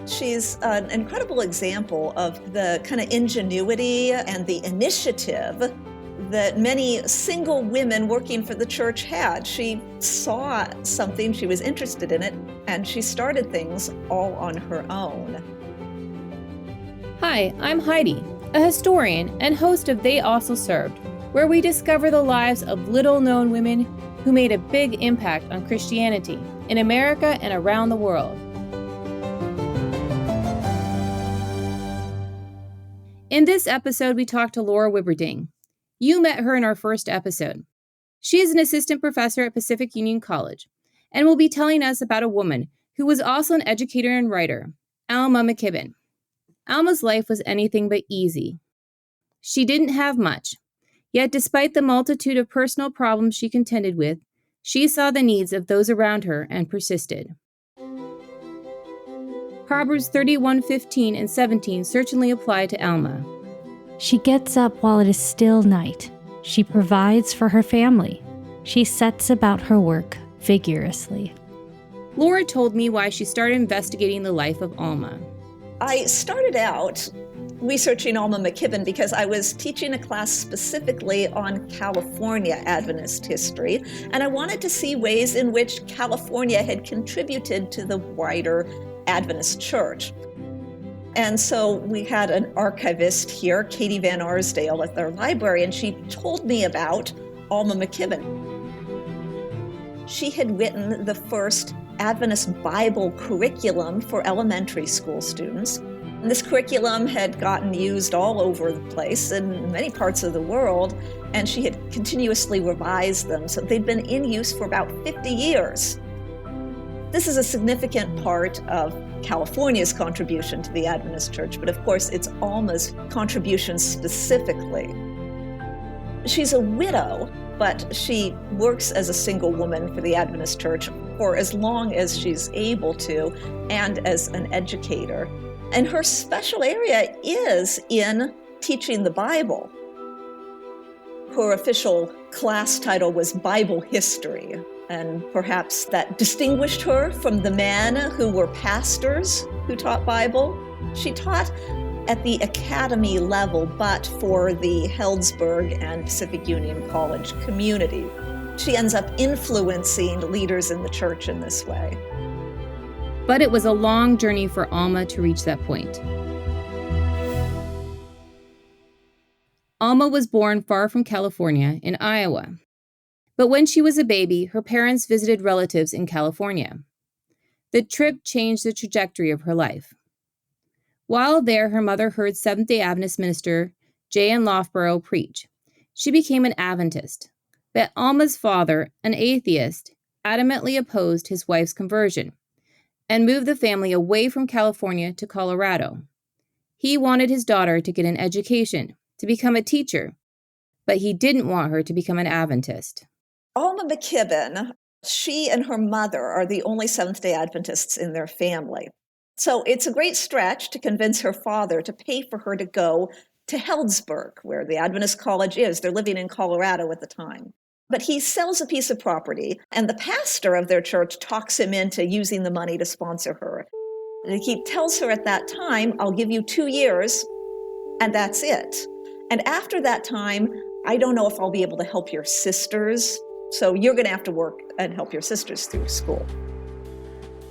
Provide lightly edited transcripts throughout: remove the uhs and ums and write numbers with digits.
She's an incredible example of the kind of ingenuity and the initiative that many single women working for the church had. She saw something, she was interested in it, and she started things all on her own. Hi, I'm Heidi, a historian and host of They Also Served, where we discover the lives of little-known women who made a big impact on Christianity in America and around the world. In this episode, we talked to Laura Wibberding. You met her in our first episode. She is an assistant professor at Pacific Union College and will be telling us about a woman who was also an educator and writer, Alma McKibbin. Alma's life was anything but easy. She didn't have much, yet despite the multitude of personal problems she contended with, she saw the needs of those around her and persisted. Proverbs 31:15 and 17 certainly apply to Alma. She gets up while it is still night. She provides for her family. She sets about her work vigorously. Laura told me why she started investigating the life of Alma. I started out researching Alma McKibbin because I was teaching a class specifically on California Adventist history, and I wanted to see ways in which California had contributed to the wider Adventist church. And so we had an archivist here, Katie Van Arsdale, at their library, and she told me about Alma McKibbin. She had written the first Adventist Bible curriculum for elementary school students. And this curriculum had gotten used all over the place in many parts of the world, and she had continuously revised them. So they'd been in use for about 50 years. This is a significant part of California's contribution to the Adventist Church, but of course it's Alma's contribution specifically. She's a widow, but she works as a single woman for the Adventist Church for as long as she's able to, and as an educator. And her special area is in teaching the Bible. Her official class title was Bible History, and perhaps that distinguished her from the men who were pastors who taught Bible. She taught at the academy level, but for the Healdsburg and Pacific Union College community. She ends up influencing leaders in the church in this way. But it was a long journey for Alma to reach that point. Alma was born far from California in Iowa. But when she was a baby, her parents visited relatives in California. The trip changed the trajectory of her life. While there, her mother heard Seventh-day Adventist minister J.N. Loughborough preach. She became an Adventist, but Alma's father, an atheist, adamantly opposed his wife's conversion and moved the family away from California to Colorado. He wanted his daughter to get an education, to become a teacher, but he didn't want her to become an Adventist. Alma McKibbin, she and her mother are the only Seventh-day Adventists in their family. So it's a great stretch to convince her father to pay for her to go to Healdsburg, where the Adventist college is. They're living in Colorado at the time. But he sells a piece of property, and the pastor of their church talks him into using the money to sponsor her. And he tells her at that time, I'll give you 2 years, and that's it. And after that time, I don't know if I'll be able to help your sisters, so you're going to have to work and help your sisters through school.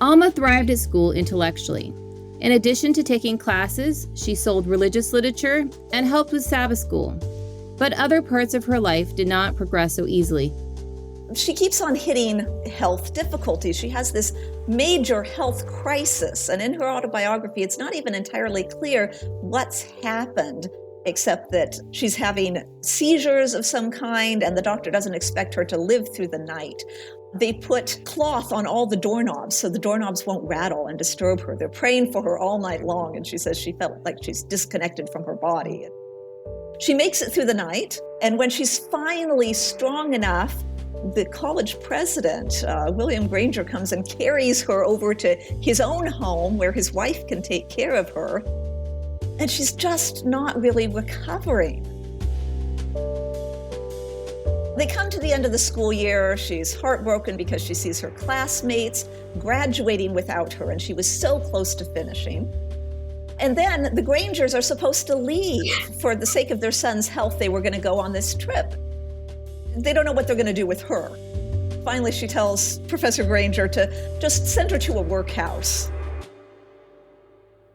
Alma thrived at school intellectually. In addition to taking classes, she sold religious literature and helped with Sabbath school. But other parts of her life did not progress so easily. She keeps on hitting health difficulties. She has this major health crisis, and in her autobiography, it's not even entirely clear what's happened, except that she's having seizures of some kind, and the doctor doesn't expect her to live through the night. They put cloth on all the doorknobs so the doorknobs won't rattle and disturb her. They're praying for her all night long, and she says she felt like she's disconnected from her body. She makes it through the night, and when she's finally strong enough, the college president, William Granger, comes and carries her over to his own home where his wife can take care of her. And she's just not really recovering. They come to the end of the school year. She's heartbroken because she sees her classmates graduating without her, and she was so close to finishing. And then the Grangers are supposed to leave. For the sake of their son's health, they were going to go on this trip. They don't know what they're going to do with her. Finally, she tells Professor Granger to just send her to a workhouse.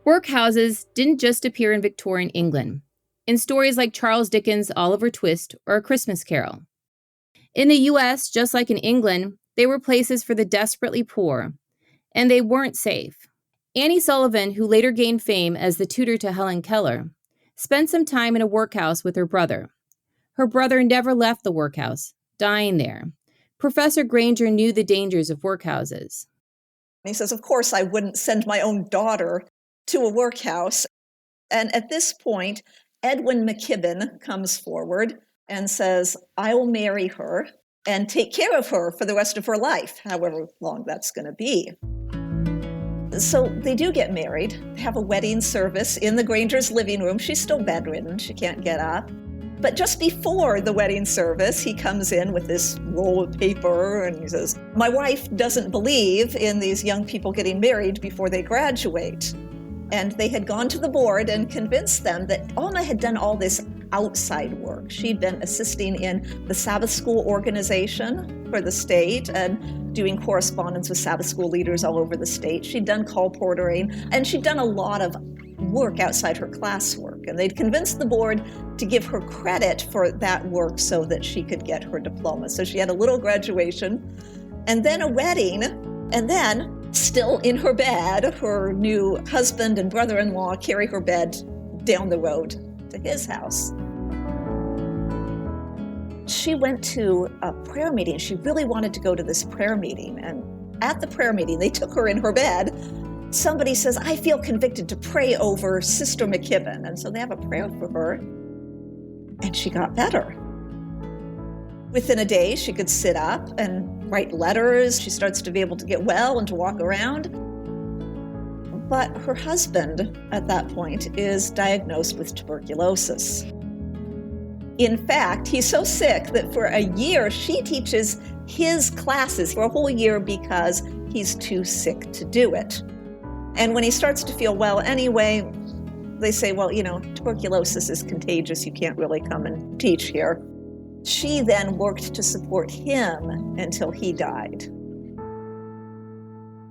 Workhouses didn't just appear in Victorian England, in stories like Charles Dickens' Oliver Twist or A Christmas Carol. In the U.S., just like in England, they were places for the desperately poor, and they weren't safe. Annie Sullivan, who later gained fame as the tutor to Helen Keller, spent some time in a workhouse with her brother. Her brother never left the workhouse, dying there. Professor Granger knew the dangers of workhouses. He says, of course, I wouldn't send my own daughter to a workhouse. And at this point, Edwin McKibbin comes forward and says, I will marry her and take care of her for the rest of her life, however long that's going to be. So they do get married, have a wedding service in the Granger's living room. She's still bedridden, she can't get up. But just before the wedding service, he comes in with this roll of paper and he says, my wife doesn't believe in these young people getting married before they graduate. And they had gone to the board and convinced them that Alma had done all this outside work. She'd been assisting in the Sabbath school organization for the state and doing correspondence with Sabbath school leaders all over the state. She'd done call portering, and she'd done a lot of work outside her classwork. And they'd convinced the board to give her credit for that work so that she could get her diploma. So she had a little graduation, and then a wedding, and then, still in her bed, her new husband and brother-in-law carry her bed down the road to his house. She went to a prayer meeting. She really wanted to go to this prayer meeting. And at the prayer meeting, they took her in her bed. Somebody says, I feel convicted to pray over Sister McKibbin. And so they have a prayer for her. And she got better. Within a day, she could sit up and write letters. She starts to be able to get well and to walk around. But her husband, at that point, is diagnosed with tuberculosis. In fact, he's so sick that for a year, she teaches his classes for a whole year because he's too sick to do it. And when he starts to feel well anyway, they say, well, tuberculosis is contagious. You can't really come and teach here. She then worked to support him until he died.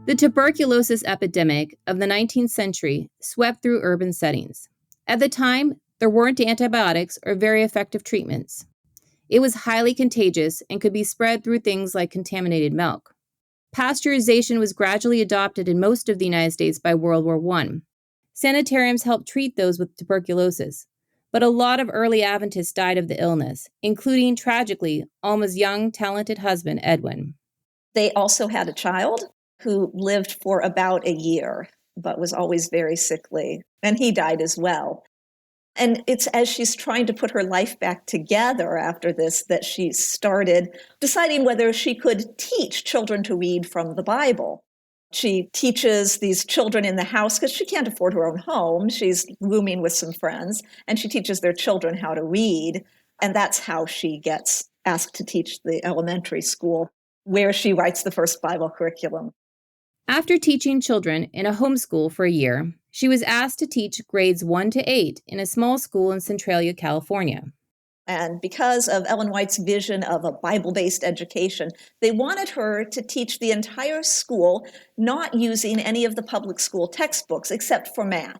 The tuberculosis epidemic of the 19th century swept through urban settings. At the time, there weren't antibiotics or very effective treatments. It was highly contagious and could be spread through things like contaminated milk. Pasteurization was gradually adopted in most of the United States by World War I. Sanitariums helped treat those with tuberculosis, but a lot of early Adventists died of the illness, including, tragically, Alma's young, talented husband, Edwin. They also had a child who lived for about a year, but was always very sickly, and he died as well. And it's as she's trying to put her life back together after this that she started deciding whether she could teach children to read from the Bible. She teaches these children in the house because she can't afford her own home. She's rooming with some friends, and she teaches their children how to read. And that's how she gets asked to teach the elementary school, where she writes the first Bible curriculum. After teaching children in a homeschool for a year, she was asked to teach grades 1 to 8 in a small school in Centralia, California. And because of Ellen White's vision of a Bible-based education, they wanted her to teach the entire school, not using any of the public school textbooks except for math.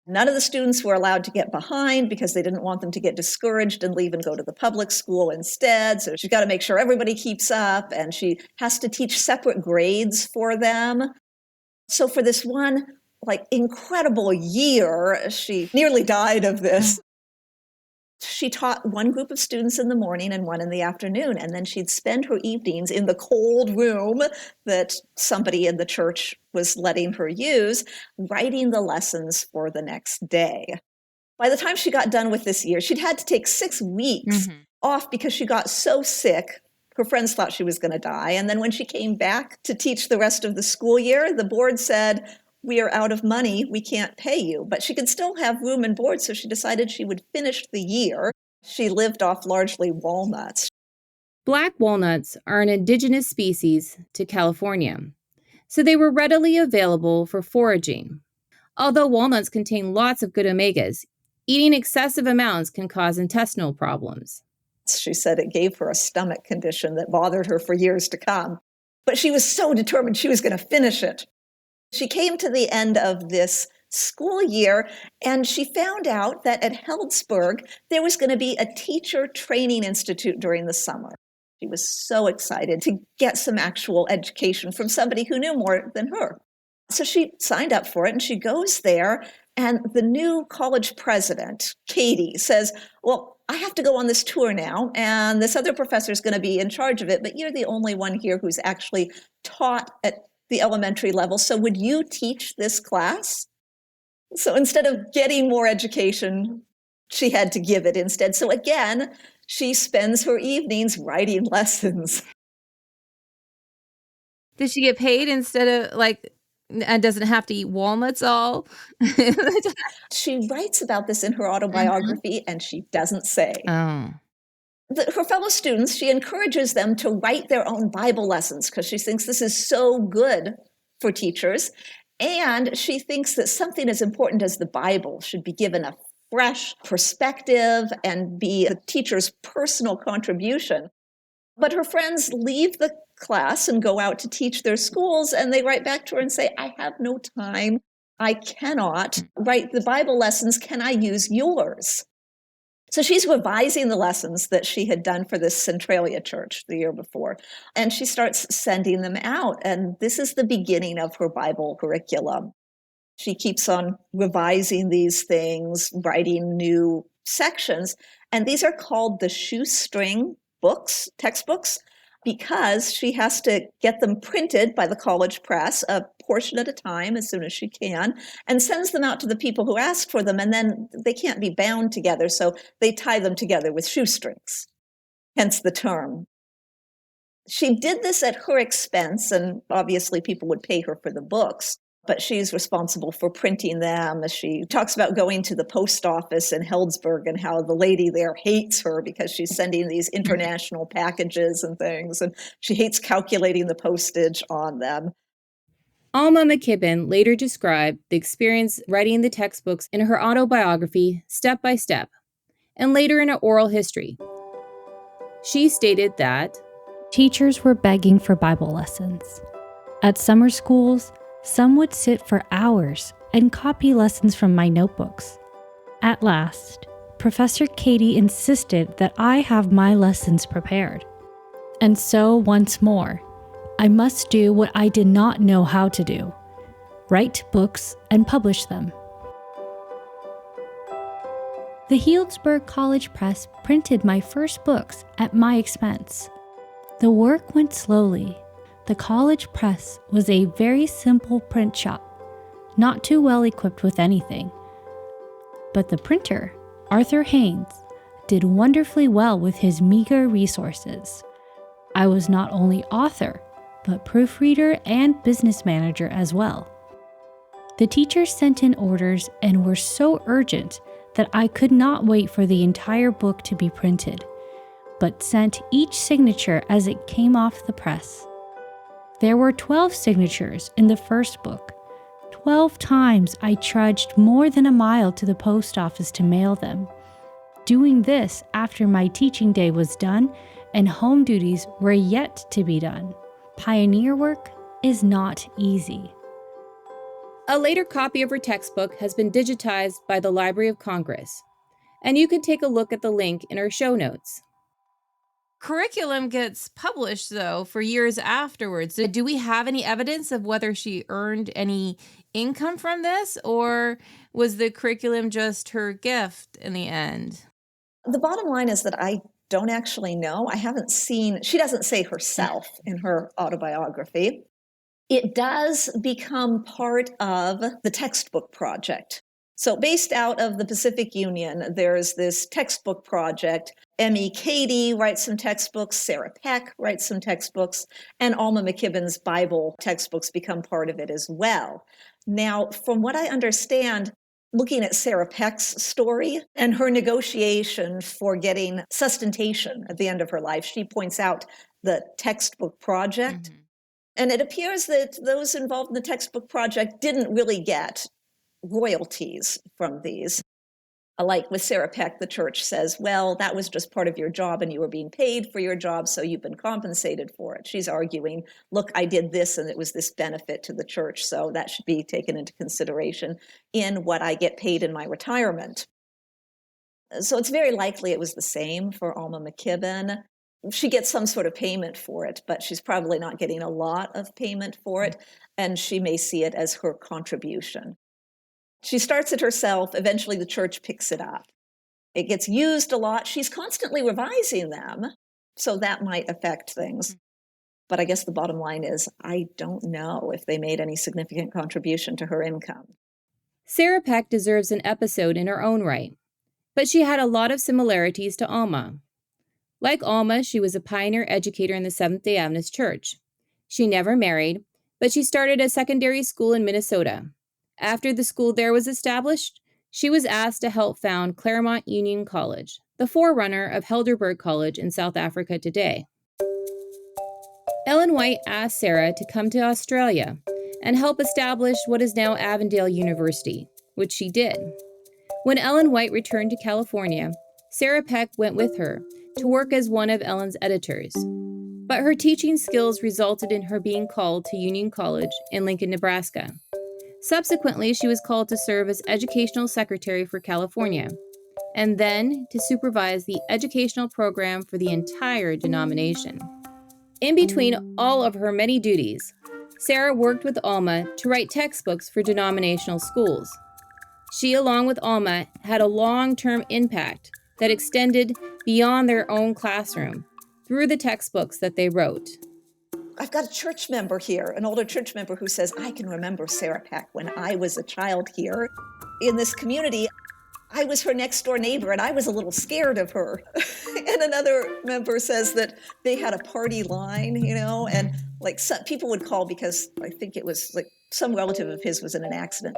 None of the students were allowed to get behind because they didn't want them to get discouraged and leave and go to the public school instead. So she's got to make sure everybody keeps up, and she has to teach separate grades for them. So for this one, incredible year, she nearly died of this. She taught one group of students in the morning and one in the afternoon, and then she'd spend her evenings in the cold room that somebody in the church was letting her use, writing the lessons for the next day. By the time she got done with this year, she'd had to take 6 weeks off because she got so sick. Her friends thought she was going to die. And then when she came back to teach the rest of the school year, the board said, we are out of money, we can't pay you. But she could still have room and board, so she decided she would finish the year. She lived off largely walnuts. Black walnuts are an indigenous species to California. so they were readily available for foraging. Although walnuts contain lots of good omegas, eating excessive amounts can cause intestinal problems. She said it gave her a stomach condition that bothered her for years to come. But she was so determined she was going to finish it. She came to the end of this school year, and she found out that at Heldsburg, there was going to be a teacher training institute during the summer. She was so excited to get some actual education from somebody who knew more than her. So she signed up for it, and she goes there, and the new college president, Katie, says, well, I have to go on this tour now, and this other professor is going to be in charge of it, but you're the only one here who's actually taught at the elementary level, so would you teach this class? So instead of getting more education, she had to give it instead. So again, she spends her evenings writing lessons. Does she get paid instead of and doesn't have to eat walnuts all? She writes about this in her autobiography, and she doesn't say. Oh. Her fellow students, she encourages them to write their own Bible lessons because she thinks this is so good for teachers. And she thinks that something as important as the Bible should be given a fresh perspective and be a teacher's personal contribution. But her friends leave the class and go out to teach their schools, and they write back to her and say, I have no time. I cannot write the Bible lessons. Can I use yours? So she's revising the lessons that she had done for this Centralia church the year before, and she starts sending them out. And this is the beginning of her Bible curriculum. She keeps on revising these things, writing new sections, and these are called the shoestring books, textbooks, because she has to get them printed by the college press, a portion at a time as soon as she can, and sends them out to the people who ask for them, and then they can't be bound together, so they tie them together with shoestrings, hence the term. She did this at her expense, and obviously people would pay her for the books, but she's responsible for printing them. She talks about going to the post office in Heldsburg and how the lady there hates her because she's sending these international packages and things, and she hates calculating the postage on them. Alma McKibbin later described the experience writing the textbooks in her autobiography, Step by Step, and later in an oral history. She stated that teachers were begging for Bible lessons. At summer schools, some would sit for hours and copy lessons from my notebooks. At last, Professor Katie insisted that I have my lessons prepared. And so, once more, I must do what I did not know how to do: write books and publish them. The Healdsburg College Press printed my first books at my expense. The work went slowly. The college press was a very simple print shop, not too well equipped with anything. But the printer, Arthur Haynes, did wonderfully well with his meager resources. I was not only author, but proofreader and business manager as well. The teachers sent in orders and were so urgent that I could not wait for the entire book to be printed, but sent each signature as it came off the press. There were 12 signatures in the first book. 12 times I trudged more than a mile to the post office to mail them. Doing this after my teaching day was done and home duties were yet to be done. Pioneer work is not easy. a later copy of her textbook has been digitized by the Library of Congress, and you can take a look at the link in our show notes. Curriculum gets published, though, for years afterwards. Do we have any evidence of whether she earned any income from this, or was the curriculum just her gift in the end? The bottom line is that I don't actually know. I haven't seen, she doesn't say herself in her autobiography. It does become part of the textbook project. So based out of the Pacific Union, there's this textbook project. M.E. Cady writes some textbooks, Sarah Peck writes some textbooks, and Alma McKibbin's Bible textbooks become part of it as well. Now, from what I understand, looking at Sarah Peck's story and her negotiation for getting sustentation at the end of her life, she points out the textbook project. And it appears that those involved in the textbook project didn't really get royalties from these. Like with Sarah Peck, the church says, well, that was just part of your job and you were being paid for your job, so you've been compensated for it. She's arguing, look, I did this and it was this benefit to the church, so that should be taken into consideration in what I get paid in my retirement. So it's very likely it was the same for Alma McKibbin. She gets some sort of payment for it, but she's probably not getting a lot of payment for it, and she may see it as her contribution. She starts it herself. Eventually, the church picks it up. It gets used a lot. She's constantly revising them, so that might affect things. But I guess the bottom line is, I don't know if they made any significant contribution to her income. Sarah Peck deserves an episode in her own right, but she had a lot of similarities to Alma. Like Alma, she was a pioneer educator in the Seventh-day Adventist Church. She never married, but she started a secondary school in Minnesota. After the school there was established, she was asked to help found Claremont Union College, the forerunner of Helderberg College in South Africa today. Ellen White asked Sarah to come to Australia and help establish what is now Avondale University, which she did. When Ellen White returned to California, Sarah Peck went with her to work as one of Ellen's editors. But her teaching skills resulted in her being called to Union College in Lincoln, Nebraska. Subsequently, she was called to serve as educational secretary for California, and then to supervise the educational program for the entire denomination. In between all of her many duties, Sarah worked with Alma to write textbooks for denominational schools. She, along with Alma, had a long-term impact that extended beyond their own classroom through the textbooks that they wrote. I've got a church member here, an older church member who says, I can remember Sarah Peck when I was a child here in this community. I was her next door neighbor and I was a little scared of her. And another member says that they had a party line, and like some people would call because I think it was like some relative of his was in an accident.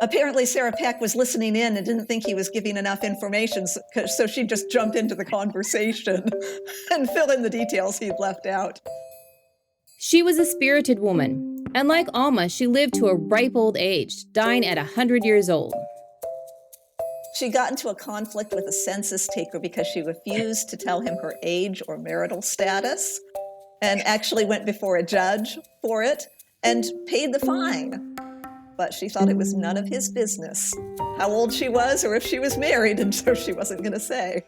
Apparently Sarah Peck was listening in and didn't think he was giving enough information, so she'd just jump into the conversation and fill in the details he'd left out. She was a spirited woman, and like Alma, she lived to a ripe old age, dying at 100 years old. She got into a conflict with a census taker because she refused to tell him her age or marital status, and actually went before a judge for it and paid the fine. But she thought it was none of his business how old she was or if she was married, and so she wasn't going to say.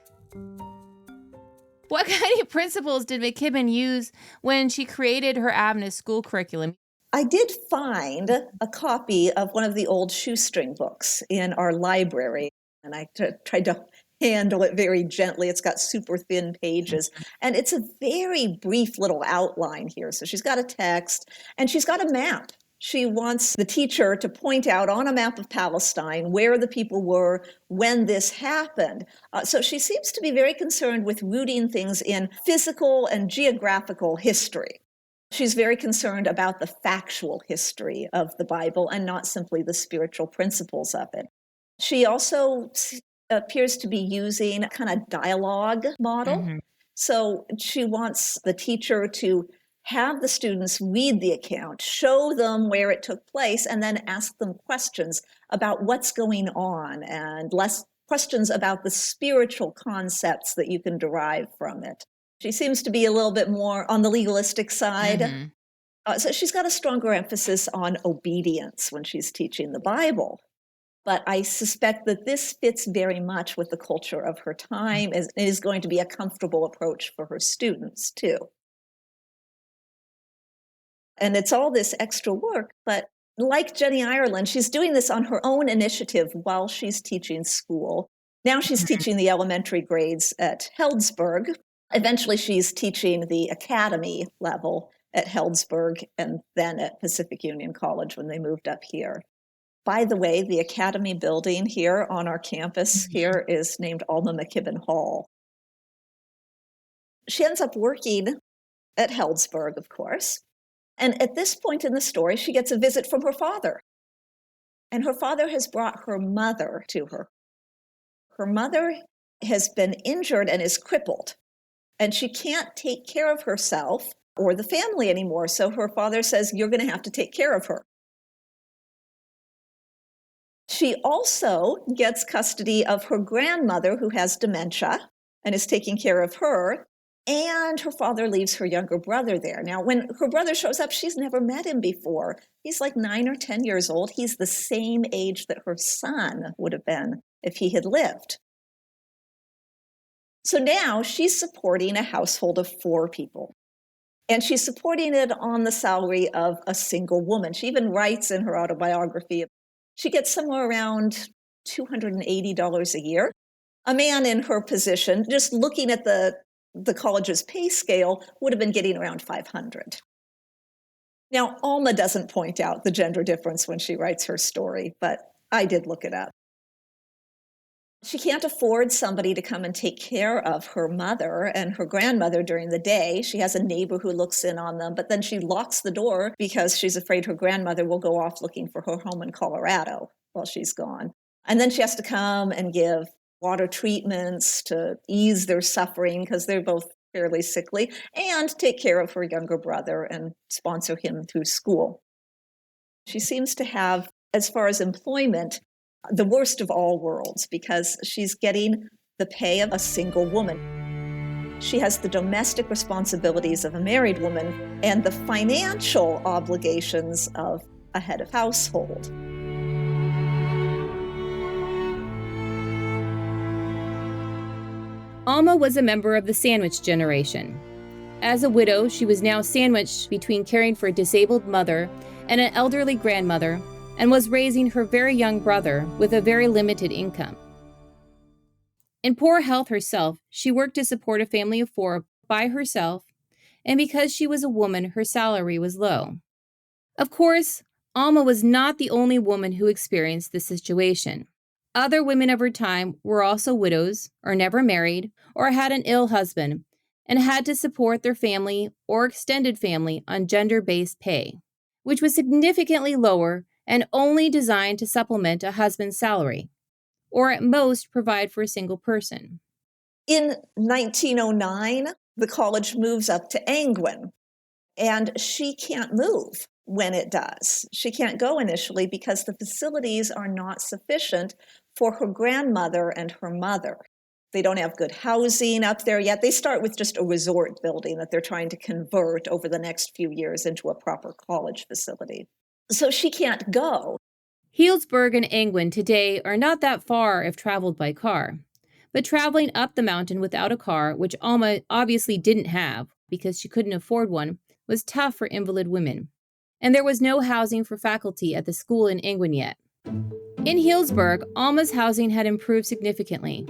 What kind of principles did McKibbin use when she created her Adventist school curriculum? I did find a copy of one of the old shoestring books in our library, and I tried to handle it very gently. It's got super thin pages, and it's a very brief little outline here. So she's got a text, and she's got a map. She wants the teacher to point out on a map of Palestine where the people were when this happened. So she seems to be very concerned with rooting things in physical and geographical history. She's very concerned about the factual history of the Bible and not simply the spiritual principles of it. She also appears to be using a kind of dialogue model. Mm-hmm. So she wants the teacher to have the students read the account, show them where it took place, and then ask them questions about what's going on and less questions about the spiritual concepts that you can derive from it. She seems to be a little bit more on the legalistic side. Mm-hmm. So she's got a stronger emphasis on obedience when she's teaching the Bible. But I suspect that this fits very much with the culture of her time. It is going to be a comfortable approach for her students, too. And it's all this extra work, but like Jenny Irland, she's doing this on her own initiative while she's teaching school. Now she's teaching the elementary grades at Heldsburg. Eventually she's teaching the academy level at Heldsburg and then at Pacific Union College when they moved up here. By the way, the academy building here on our campus here is named Alma McKibbin Hall. She ends up working at Heldsburg, of course. And at this point in the story, she gets a visit from her father. And her father has brought her mother to her. Her mother has been injured and is crippled. And she can't take care of herself or the family anymore. So her father says, you're going to have to take care of her. She also gets custody of her grandmother, who has dementia, and is taking care of her. And her father leaves her younger brother there. Now, when her brother shows up, she's never met him before. He's like 9 or 10 years old. He's the same age that her son would have been if he had lived. So now she's supporting a household of 4 people. And she's supporting it on the salary of a single woman. She even writes in her autobiography, she gets somewhere around $280 a year. A man in her position, just looking at the college's pay scale, would have been getting around $500. Now, Alma doesn't point out the gender difference when she writes her story, but I did look it up. She can't afford somebody to come and take care of her mother and her grandmother during the day. She has a neighbor who looks in on them, but then she locks the door because she's afraid her grandmother will go off looking for her home in Colorado while she's gone. And then she has to come and give water treatments to ease their suffering because they're both fairly sickly, and take care of her younger brother and sponsor him through school. She seems to have, as far as employment, the worst of all worlds because she's getting the pay of a single woman. She has the domestic responsibilities of a married woman and the financial obligations of a head of household. Alma was a member of the sandwich generation. As a widow, she was now sandwiched between caring for a disabled mother and an elderly grandmother, and was raising her very young brother with a very limited income. In poor health herself, she worked to support a family of 4 by herself, and because she was a woman, her salary was low. Of course, Alma was not the only woman who experienced this situation. Other women of her time were also widows, or never married, or had an ill husband, and had to support their family or extended family on gender-based pay, which was significantly lower and only designed to supplement a husband's salary, or at most provide for a single person. In 1909, the college moves up to Angwin, and she can't move when it does. She can't go initially because the facilities are not sufficient for her grandmother and her mother. They don't have good housing up there yet. They start with just a resort building that they're trying to convert over the next few years into a proper college facility. So she can't go. Healdsburg and Angwin today are not that far if traveled by car, but traveling up the mountain without a car, which Alma obviously didn't have because she couldn't afford one, was tough for invalid women. And there was no housing for faculty at the school in Angwin yet. In Healdsburg, Alma's housing had improved significantly.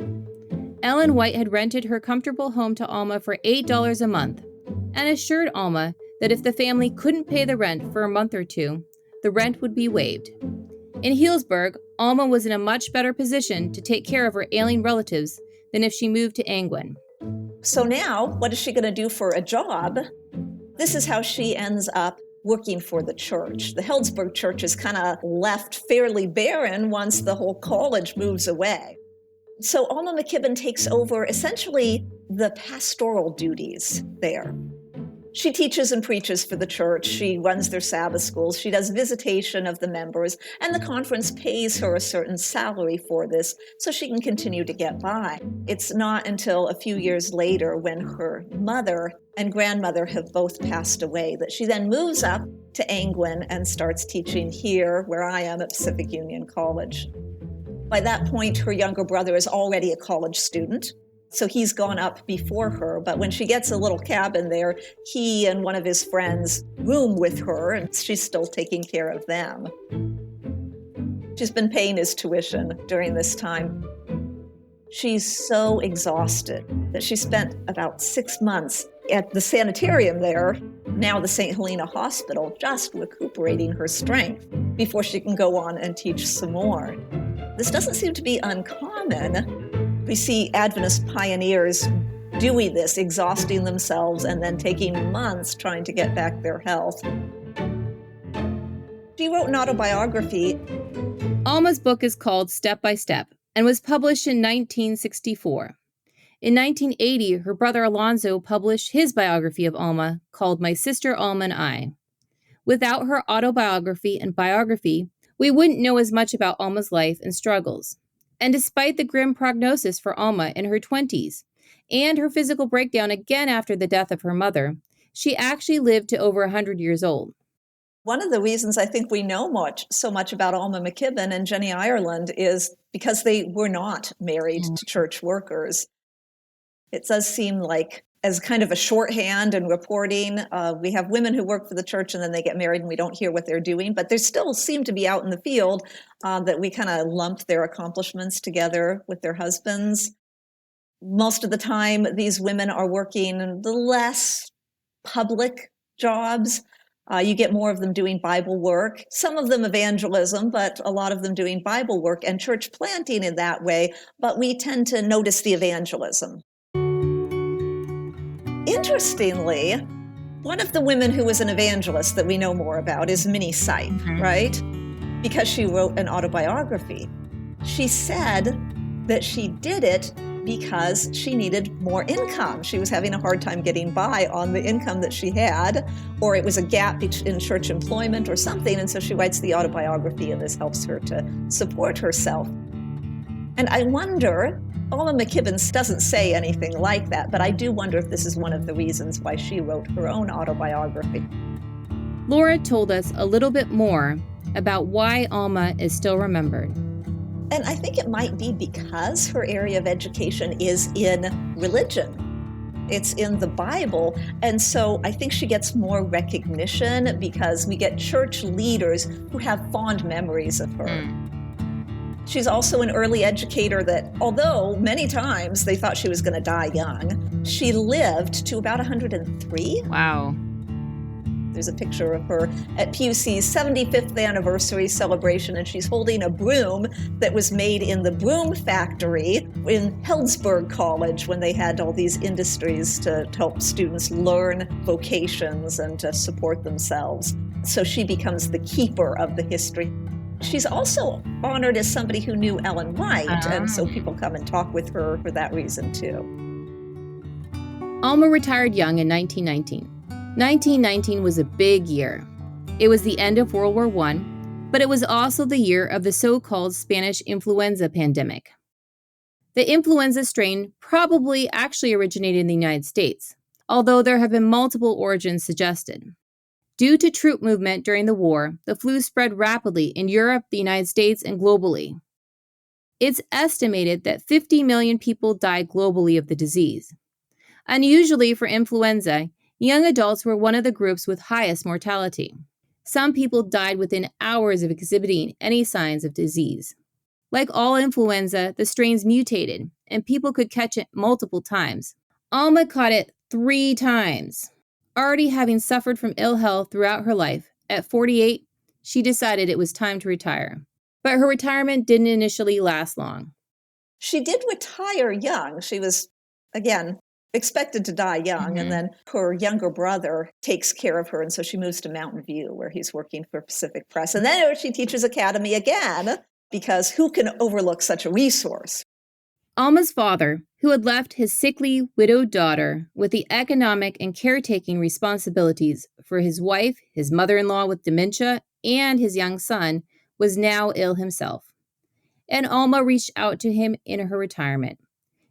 Ellen White had rented her comfortable home to Alma for $8 a month and assured Alma that if the family couldn't pay the rent for a month or 2, the rent would be waived. In Healdsburg, Alma was in a much better position to take care of her ailing relatives than if she moved to Angwin. So now, what is she going to do for a job? This is how she ends up working for the church. The Healdsburg church is kind of left fairly barren once the whole college moves away. So Alma McKibbin takes over essentially the pastoral duties there. She teaches and preaches for the church. She runs their Sabbath schools. She does visitation of the members, and the conference pays her a certain salary for this so she can continue to get by. It's not until a few years later, when her mother and grandmother have both passed away, that she then moves up to Angwin and starts teaching here, where I am at Pacific Union College. By that point, her younger brother is already a college student. So he's gone up before her, but when she gets a little cabin there, he and one of his friends room with her, and she's still taking care of them. She's been paying his tuition during this time. She's so exhausted that she spent about 6 months at the sanitarium there, now the St. Helena Hospital, just recuperating her strength before she can go on and teach some more. This doesn't seem to be uncommon. We see Adventist pioneers doing this, exhausting themselves and then taking months trying to get back their health. She wrote an autobiography. Alma's book is called Step by Step and was published in 1964. In 1980, her brother Alonzo published his biography of Alma called My Sister Alma and I. Without her autobiography and biography, we wouldn't know as much about Alma's life and struggles. And despite the grim prognosis for Alma in her 20s and her physical breakdown again after the death of her mother, she actually lived to over 100 years old. One of the reasons I think we know so much about Alma McKibbin and Jenny Ireland is because they were not married to church workers. It does seem like, as kind of a shorthand in reporting, we have women who work for the church and then they get married and we don't hear what they're doing, but they still seem to be out in the field, that we kind of lumped their accomplishments together with their husbands. Most of the time, these women are working in the less public jobs. You get more of them doing Bible work, some of them evangelism, but a lot of them doing Bible work and church planting in that way, but we tend to notice the evangelism. Interestingly, one of the women who was an evangelist that we know more about is Minnie Sipe, right? Because she wrote an autobiography. She said that she did it because she needed more income. She was having a hard time getting by on the income that she had, or it was a gap in church employment or something, and so she writes the autobiography, and this helps her to support herself. And I wonder, Alma McKibbin doesn't say anything like that, but I do wonder if this is one of the reasons why she wrote her own autobiography. Laura told us a little bit more about why Alma is still remembered. And I think it might be because her area of education is in religion. It's in the Bible. And so I think she gets more recognition because we get church leaders who have fond memories of her. She's also an early educator that, although many times they thought she was going to die young, she lived to about 103. Wow. There's a picture of her at PUC's 75th anniversary celebration, and she's holding a broom that was made in the broom factory in Healdsburg College when they had all these industries to help students learn vocations and to support themselves. So she becomes the keeper of the history. She's also honored as somebody who knew Ellen White, and so people come and talk with her for that reason too. Alma retired young in 1919. 1919 was a big year. It was the end of World War I, but it was also the year of the so-called Spanish influenza pandemic. The influenza strain probably actually originated in the United States, although there have been multiple origins suggested. Due to troop movement during the war, the flu spread rapidly in Europe, the United States, and globally. It's estimated that 50 million people died globally of the disease. Unusually for influenza, young adults were one of the groups with highest mortality. Some people died within hours of exhibiting any signs of disease. Like all influenza, the strains mutated, and people could catch it multiple times. Alma caught it 3 times. Already having suffered from ill health throughout her life, at 48, she decided it was time to retire. But her retirement didn't initially last long. She did retire young. She was, again, expected to die young, and then her younger brother takes care of her, and so she moves to Mountain View, where he's working for Pacific Press. And then she teaches Academy again, because who can overlook such a resource? Alma's father, who had left his sickly, widowed daughter with the economic and caretaking responsibilities for his wife, his mother-in-law with dementia, and his young son, was now ill himself. And Alma reached out to him in her retirement.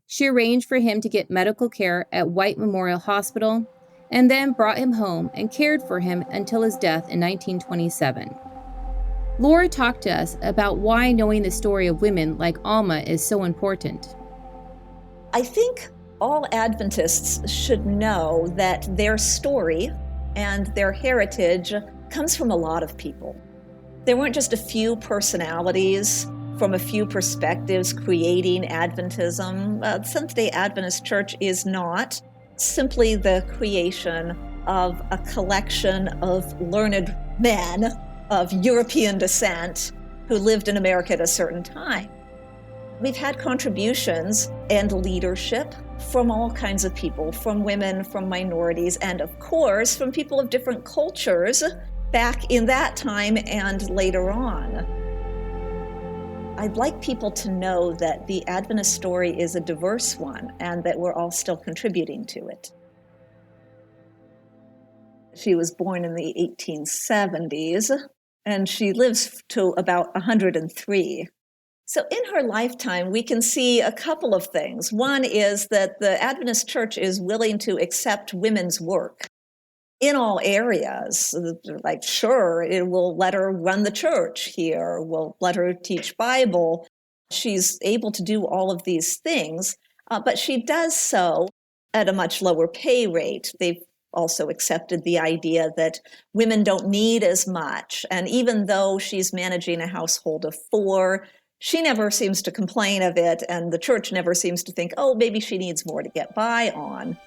She arranged for him to get medical care at White Memorial Hospital, and then brought him home and cared for him until his death in 1927. Laura talked to us about why knowing the story of women like Alma is so important. I think all Adventists should know that their story and their heritage comes from a lot of people. There weren't just a few personalities from a few perspectives creating Adventism. Seventh-day Adventist Church is not simply the creation of a collection of learned men of European descent who lived in America at a certain time. We've had contributions and leadership from all kinds of people, from women, from minorities, and of course, from people of different cultures back in that time and later on. I'd like people to know that the Adventist story is a diverse one and that we're all still contributing to it. She was born in the 1870s, and she lives to about 103. So in her lifetime, we can see a couple of things. One is that the Adventist Church is willing to accept women's work in all areas. Like, sure, it will let her run the church here, we'll let her teach Bible. She's able to do all of these things, but she does so at a much lower pay rate. They've also accepted the idea that women don't need as much. And even though she's managing a household of 4, she never seems to complain of it, and the church never seems to think, oh, maybe she needs more to get by on.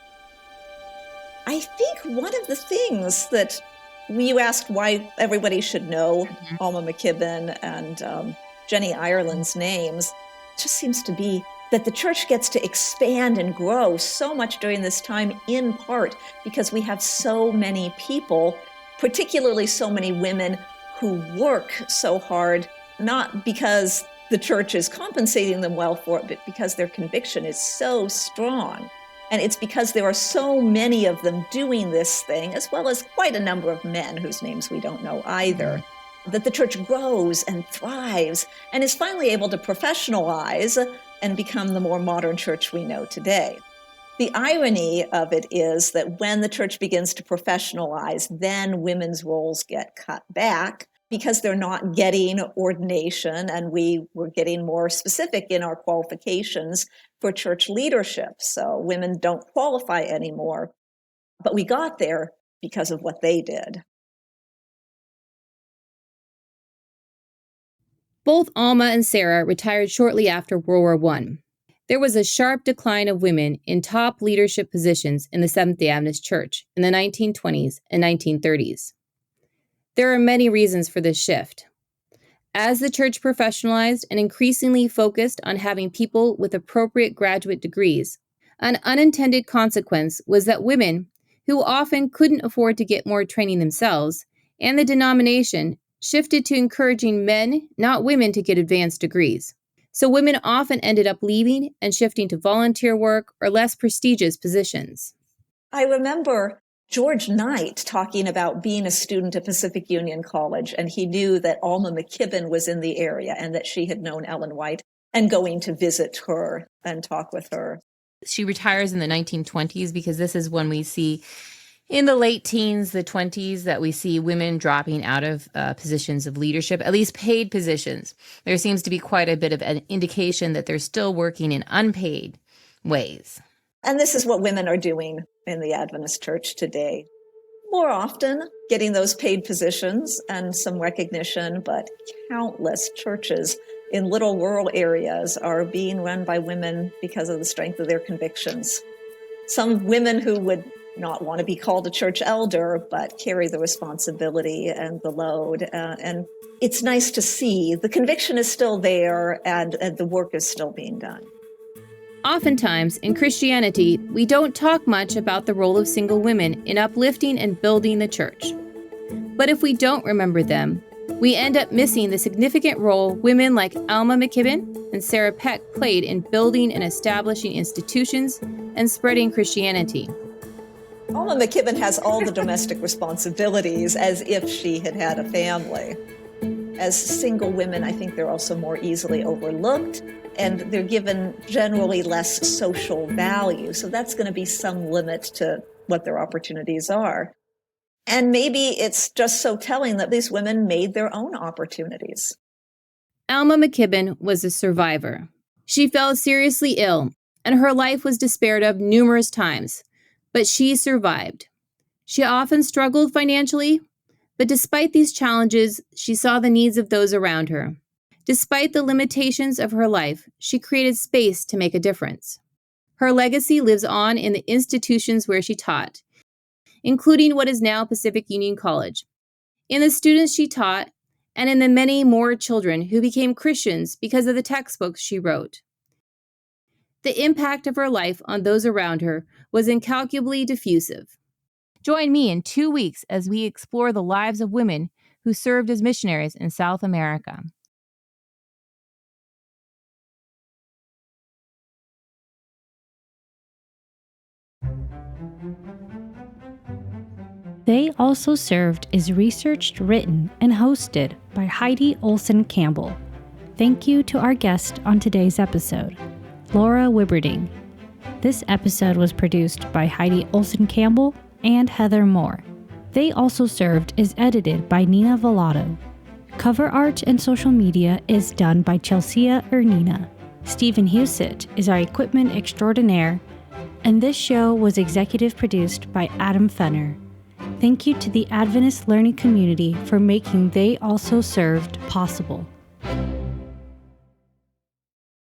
I think one of the things that you asked why everybody should know Alma McKibbin and Jenny Ireland's names just seems to be that the church gets to expand and grow so much during this time, in part because we have so many people, particularly so many women, who work so hard, not because the church is compensating them well for it, but because their conviction is so strong. And it's because there are so many of them doing this thing, as well as quite a number of men whose names we don't know either, that the church grows and thrives and is finally able to professionalize and become the more modern church we know today. The irony of it is that when the church begins to professionalize, then women's roles get cut back because they're not getting ordination, and we were getting more specific in our qualifications for church leadership. So women don't qualify anymore, but we got there because of what they did. Both Alma and Sarah retired shortly after World War I. There was a sharp decline of women in top leadership positions in the Seventh-day Adventist Church in the 1920s and 1930s. There are many reasons for this shift. As the church professionalized and increasingly focused on having people with appropriate graduate degrees, an unintended consequence was that women, who often couldn't afford to get more training themselves, and the denomination shifted to encouraging men, not women, to get advanced degrees. So women often ended up leaving and shifting to volunteer work or less prestigious positions. I remember George Knight talking about being a student at Pacific Union College, and he knew that Alma McKibbin was in the area and that she had known Ellen White, and going to visit her and talk with her. She retires in the 1920s because this is when we see in the late teens, the 20s, that we see women dropping out of positions of leadership, at least paid positions. There seems to be quite a bit of an indication that they're still working in unpaid ways. And this is what women are doing in the Adventist Church today. More often getting those paid positions and some recognition, but countless churches in little rural areas are being run by women because of the strength of their convictions. Some women who would not want to be called a church elder, but carry the responsibility and the load. And it's nice to see the conviction is still there and the work is still being done. Oftentimes, in Christianity, we don't talk much about the role of single women in uplifting and building the church. But if we don't remember them, we end up missing the significant role women like Alma McKibbin and Sarah Peck played in building and establishing institutions and spreading Christianity. Alma McKibbin has all the domestic responsibilities as if she had had a family. As single women, I think they're also more easily overlooked, and they're given generally less social value. So that's going to be some limit to what their opportunities are. And maybe it's just so telling that these women made their own opportunities. Alma McKibbin was a survivor. She fell seriously ill, and her life was despaired of numerous times, but she survived. She often struggled financially, but despite these challenges, she saw the needs of those around her. Despite the limitations of her life, she created space to make a difference. Her legacy lives on in the institutions where she taught, including what is now Pacific Union College, in the students she taught, and in the many more children who became Christians because of the textbooks she wrote. The impact of her life on those around her was incalculably diffusive. Join me in 2 weeks as we explore the lives of women who served as missionaries in South America. They Also Served is researched, written, and hosted by Heidi Olson Campbell. Thank you to our guest on today's episode, Laura Wibberding. This episode was produced by Heidi Olson Campbell and Heather Moore. They Also Served is edited by Nina Velato. Cover art and social media is done by Chelsea Ernina. Stephen Husett is our equipment extraordinaire, and this show was executive produced by Adam Fenner. Thank you to the Adventist Learning Community for making They Also Served possible.